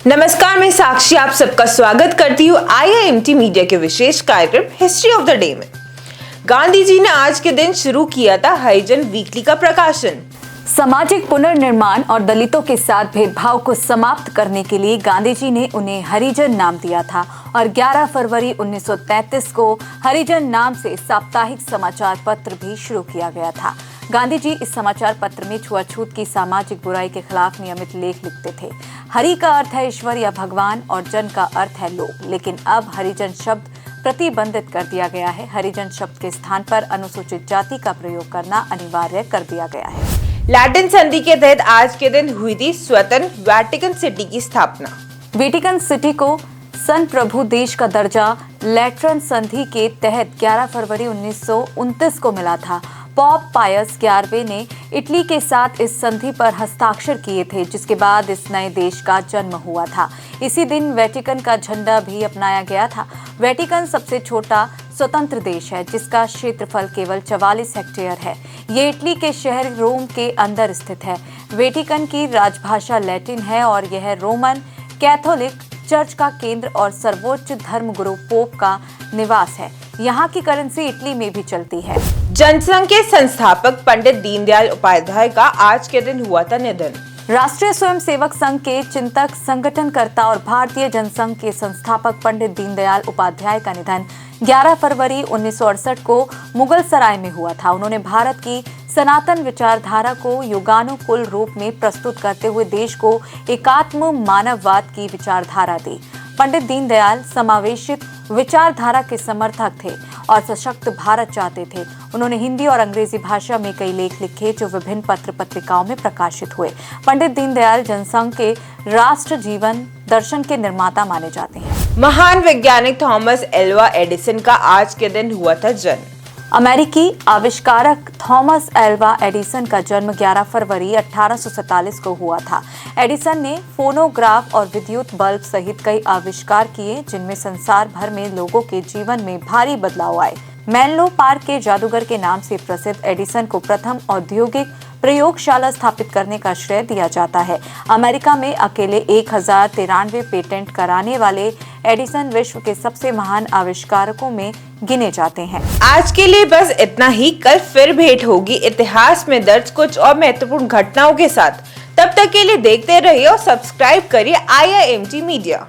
नमस्कार, मैं साक्षी आप सबका स्वागत करती हूँ IIMT मीडिया के विशेष कार्यक्रम हिस्ट्री ऑफ द डे में। गांधी जी ने आज के दिन शुरू किया था हरिजन वीकली का प्रकाशन। सामाजिक पुनर्निर्माण और दलितों के साथ भेदभाव को समाप्त करने के लिए गांधी जी ने उन्हें हरिजन नाम दिया था और 11 फरवरी 1933 को हरिजन नाम से साप्ताहिक समाचार पत्र भी शुरू किया गया था। गांधी जी इस समाचार पत्र में छुआछूत की सामाजिक बुराई के खिलाफ नियमित लेख लिखते थे। हरि का अर्थ है ईश्वर या भगवान और जन का अर्थ है लोग, लेकिन अब हरिजन शब्द प्रतिबंधित कर दिया गया है। हरिजन शब्द के स्थान पर अनुसूचित जाति का प्रयोग करना अनिवार्य कर दिया गया है। लैटिन संधि के तहत आज के दिन हुई थी स्वतंत्र वेटिकन सिटी की स्थापना। वेटिकन सिटी को संप्रभु देश का दर्जा लैटरन संधि के तहत 11 फरवरी 1929 को मिला था। पॉप पायस 11वें ने इटली के साथ इस संधि पर हस्ताक्षर किए थे, जिसके बाद इस नए देश का जन्म हुआ था। इसी दिन वेटिकन का झंडा भी अपनाया गया था। वेटिकन सबसे छोटा स्वतंत्र देश है, जिसका क्षेत्रफल केवल 44 हेक्टेयर है। ये इटली के शहर रोम के अंदर स्थित है। वेटिकन की राजभाषा लैटिन है और यह रोमन कैथोलिक चर्च का केंद्र और सर्वोच्च धर्मगुरु पोप का निवास है। यहाँ की करेंसी इटली में भी चलती है। जनसंघ के संस्थापक पंडित दीनदयाल उपाध्याय का आज के दिन हुआ था निधन। राष्ट्रीय स्वयंसेवक संघ के चिंतक, संगठनकर्ता और भारतीय जनसंघ के संस्थापक पंडित दीनदयाल उपाध्याय का निधन 11 फरवरी 1968 को मुगल सराय में हुआ था। उन्होंने भारत की सनातन विचारधारा को युगानुकूल रूप में प्रस्तुत करते हुए देश को एकात्म मानववाद की विचारधारा दी। पंडित दीनदयाल समावेशित विचारधारा के समर्थक थे और सशक्त भारत चाहते थे। उन्होंने हिंदी और अंग्रेजी भाषा में कई लेख लिखे जो विभिन्न पत्र पत्रिकाओं में प्रकाशित हुए। पंडित दीनदयाल जनसंघ के राष्ट्र जीवन दर्शन के निर्माता माने जाते हैं। महान वैज्ञानिक थॉमस एल्वा एडिसन का आज के दिन हुआ था जन्म। अमेरिकी आविष्कारक थॉमस एल्वा एडिसन का जन्म 11 फरवरी 1847 को हुआ था। एडिसन ने फोनोग्राफ और विद्युत बल्ब सहित कई आविष्कार किए, जिनमें संसार भर में लोगों के जीवन में भारी बदलाव आए। मेनलो पार्क के जादूगर के नाम से प्रसिद्ध एडिसन को प्रथम औद्योगिक प्रयोगशाला स्थापित करने का श्रेय दिया जाता है। अमेरिका में अकेले 1093 पेटेंट कराने वाले एडिसन विश्व के सबसे महान आविष्कारकों में गिने जाते हैं। आज के लिए बस इतना ही। कल फिर भेंट होगी इतिहास में दर्ज कुछ और महत्वपूर्ण घटनाओं के साथ। तब तक के लिए देखते रहिए और सब्सक्राइब करिए IIMT मीडिया।